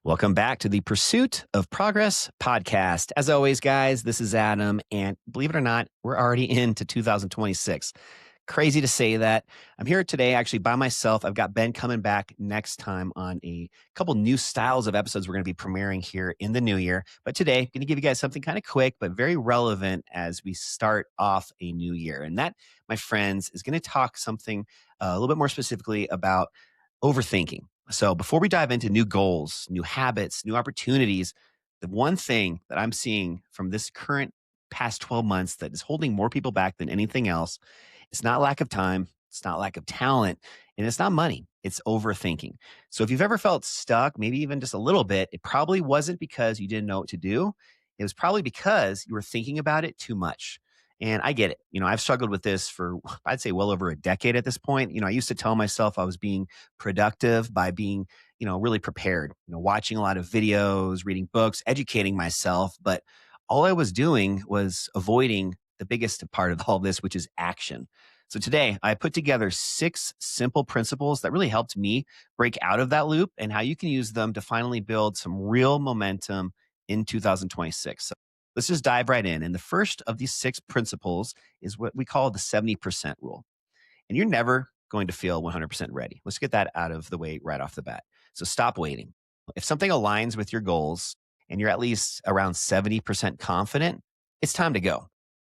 Welcome back to the Pursuit of Progress podcast. As always, guys, this is Adam, and believe it or not, we're already into 2026. Crazy to say that. I'm here today actually by myself. I've got Ben coming back next time on a couple new styles of episodes we're going to be premiering here in the new year. But today, I'm going to give you guys something kind of quick, but very relevant as we start off a new year. And that, my friends, is going to talk something a little bit more specifically about overthinking. So before we dive into new goals, new habits, new opportunities, the one thing that I'm seeing from this current past 12 months that is holding more people back than anything else, it's not lack of time, it's not lack of talent, and it's not money. It's overthinking. So if you've ever felt stuck, maybe even just a little bit, it probably wasn't because you didn't know what to do. It was probably because you were thinking about it too much. And I get it. I've struggled with this for, I'd say, well over a decade at this point. I used to tell myself I was being productive by being, really prepared, watching a lot of videos, reading books, educating myself. But all I was doing was avoiding the biggest part of all this, which is action. So today I put together 6 simple principles that really helped me break out of that loop and how you can use them to finally build some real momentum in 2026. So let's just dive right in. And the first of these 6 principles is what we call the 70% rule. And you're never going to feel 100% ready. Let's get that out of the way right off the bat. So stop waiting. If something aligns with your goals and you're at least around 70% confident, it's time to go.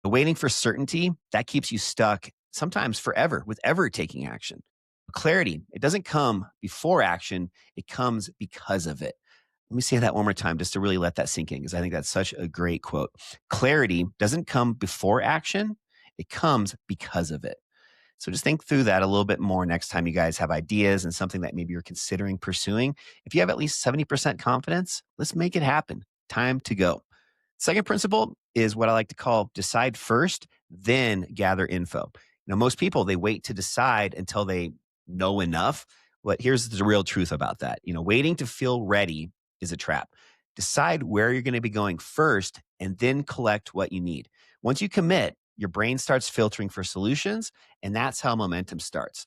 Waiting for certainty, that keeps you stuck sometimes forever with ever taking action. Clarity, it doesn't come before action, it comes because of it. Let me say that one more time just to really let that sink in because I think that's such a great quote. Clarity doesn't come before action, it comes because of it. So just think through that a little bit more next time you guys have ideas and something that maybe you're considering pursuing. If you have at least 70% confidence, let's make it happen. Time to go. Second principle is what I like to call decide first, then gather info. Most people, they wait to decide until they know enough. But here's the real truth about that. Waiting to feel ready is a trap. Decide where you're going to be going first and then collect what you need. Once you commit, your brain starts filtering for solutions, and that's how momentum starts.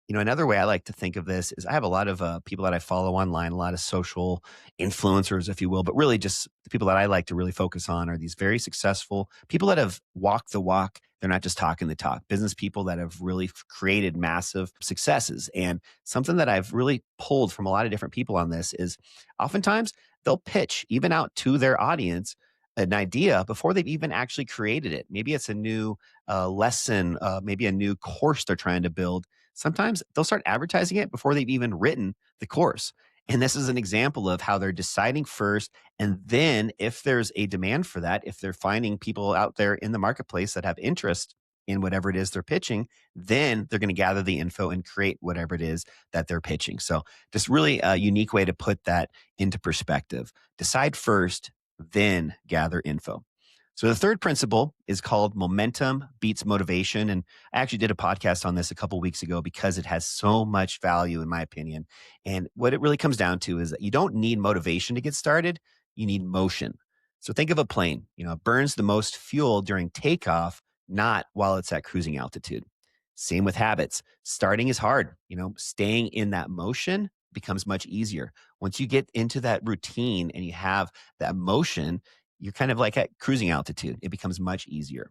Another way I like to think of this is I have a lot of people that I follow online, a lot of social influencers, if you will, but really just the people that I like to really focus on are these very successful people that have walked the walk. They're not just talking the talk, business people that have really created massive successes. And something that I've really pulled from a lot of different people on this is oftentimes they'll pitch even out to their audience an idea before they've even actually created it. Maybe it's a new lesson, maybe a new course they're trying to build. Sometimes they'll start advertising it before they've even written the course. And this is an example of how they're deciding first. And then if there's a demand for that, if they're finding people out there in the marketplace that have interest in whatever it is they're pitching, then they're going to gather the info and create whatever it is that they're pitching. So just really a unique way to put that into perspective. Decide first, then gather info. So the third principle is called momentum beats motivation. And I actually did a podcast on this a couple weeks ago because it has so much value in my opinion. And what it really comes down to is that you don't need motivation to get started. You need motion. So think of a plane, it burns the most fuel during takeoff, not while it's at cruising altitude. Same with habits. Starting is hard. Staying in that motion becomes much easier. Once you get into that routine and you have that motion, you're kind of like at cruising altitude. It becomes much easier.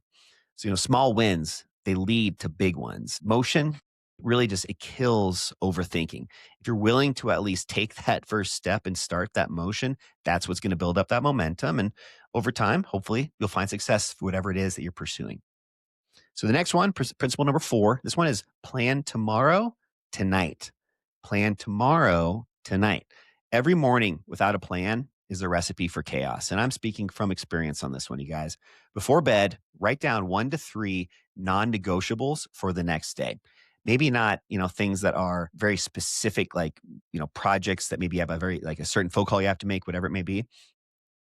So, small wins, they lead to big ones. Motion really just, it kills overthinking. If you're willing to at least take that first step and start that motion, that's what's going to build up that momentum. And over time, hopefully you'll find success for whatever it is that you're pursuing. So the next one, principle number 4, this one is plan tomorrow tonight. Plan tomorrow tonight. Every morning without a plan is a recipe for chaos. And I'm speaking from experience on this one, you guys. Before bed, write down 1 to 3 non-negotiables for the next day. Maybe not, things that are very specific, like, projects that maybe have a certain phone call you have to make, whatever it may be.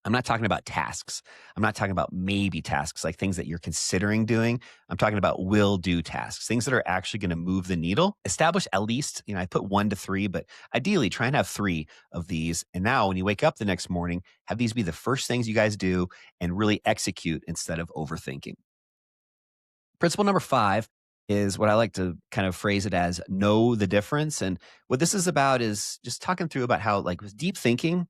I'm not talking about tasks. I'm not talking about maybe tasks, like things that you're considering doing. I'm talking about will do tasks, things that are actually going to move the needle. Establish at least, I put 1 to 3, but ideally try and have 3 of these. And now when you wake up the next morning, have these be the first things you guys do and really execute instead of overthinking. Principle number 5 is what I like to kind of phrase it as know the difference. And what this is about is just talking through about how, like, with deep thinking,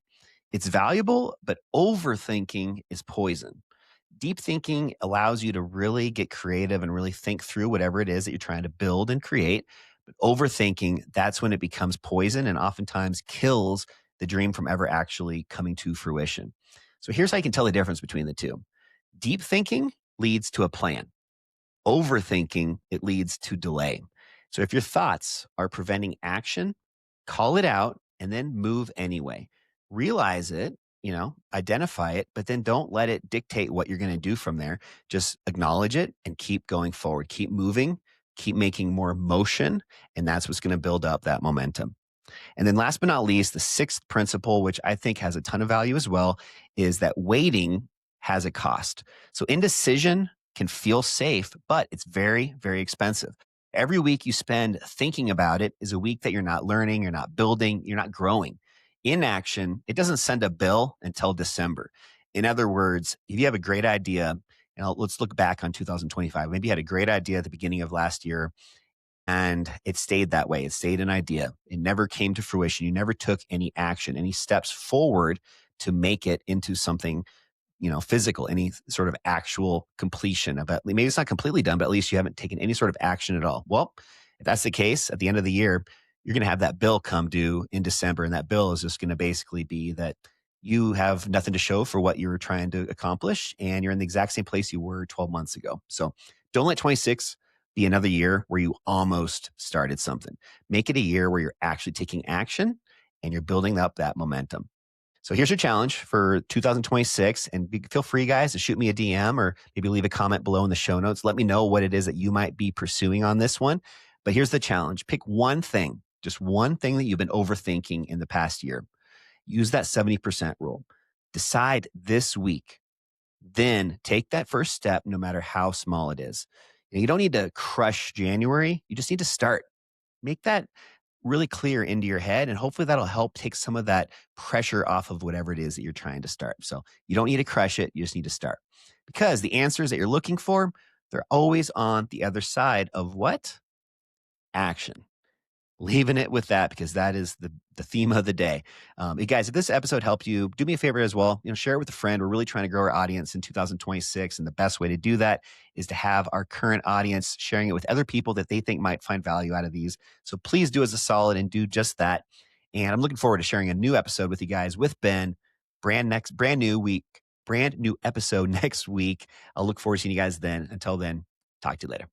it's valuable, but overthinking is poison. Deep thinking allows you to really get creative and really think through whatever it is that you're trying to build and create. But overthinking, that's when it becomes poison and oftentimes kills the dream from ever actually coming to fruition. So here's how you can tell the difference between the two. Deep thinking leads to a plan. Overthinking, it leads to delay. So if your thoughts are preventing action, call it out and then move anyway. Realize it, identify it, but then don't let it dictate what you're going to do from there. Just acknowledge it and keep going forward. Keep moving, keep making more motion, and that's what's going to build up that momentum. And then last but not least, the sixth principle, which I think has a ton of value as well, is that waiting has a cost. So indecision can feel safe, but it's very, very expensive. Every week you spend thinking about it is a week that you're not learning, you're not building, you're not growing. Inaction, it doesn't send a bill until December. In other words, if you have a great idea, let's look back on 2025. Maybe you had a great idea at the beginning of last year and it stayed that way. It stayed an idea. It never came to fruition. You never took any action, any steps forward to make it into something, physical, any sort of actual completion of it. Maybe it's not completely done, but at least you haven't taken any sort of action at all. Well, if that's the case, at the end of the year, you're going to have that bill come due in December. And that bill is just going to basically be that you have nothing to show for what you were trying to accomplish. And you're in the exact same place you were 12 months ago. So don't let 26 be another year where you almost started something. Make it a year where you're actually taking action and you're building up that momentum. So here's your challenge for 2026. And feel free, guys, to shoot me a DM or maybe leave a comment below in the show notes. Let me know what it is that you might be pursuing on this one. But here's the challenge. Pick one thing, just one thing that you've been overthinking in the past year. Use that 70% rule. Decide this week. Then take that first step, no matter how small it is. You don't need to crush January. You just need to start. Make that really clear into your head. And hopefully that'll help take some of that pressure off of whatever it is that you're trying to start. So you don't need to crush it. You just need to start. Because the answers that you're looking for, they're always on the other side of what? Action. Leaving it with that because that is the theme of the day. Hey guys, if this episode helped you, do me a favor as well. Share it with a friend. We're really trying to grow our audience in 2026, and the best way to do that is to have our current audience sharing it with other people that they think might find value out of these. So please do us a solid and do just that. And I'm looking forward to sharing a new episode with you guys with Ben. Brand new episode next week. I'll look forward to seeing you guys then. Until then, talk to you later.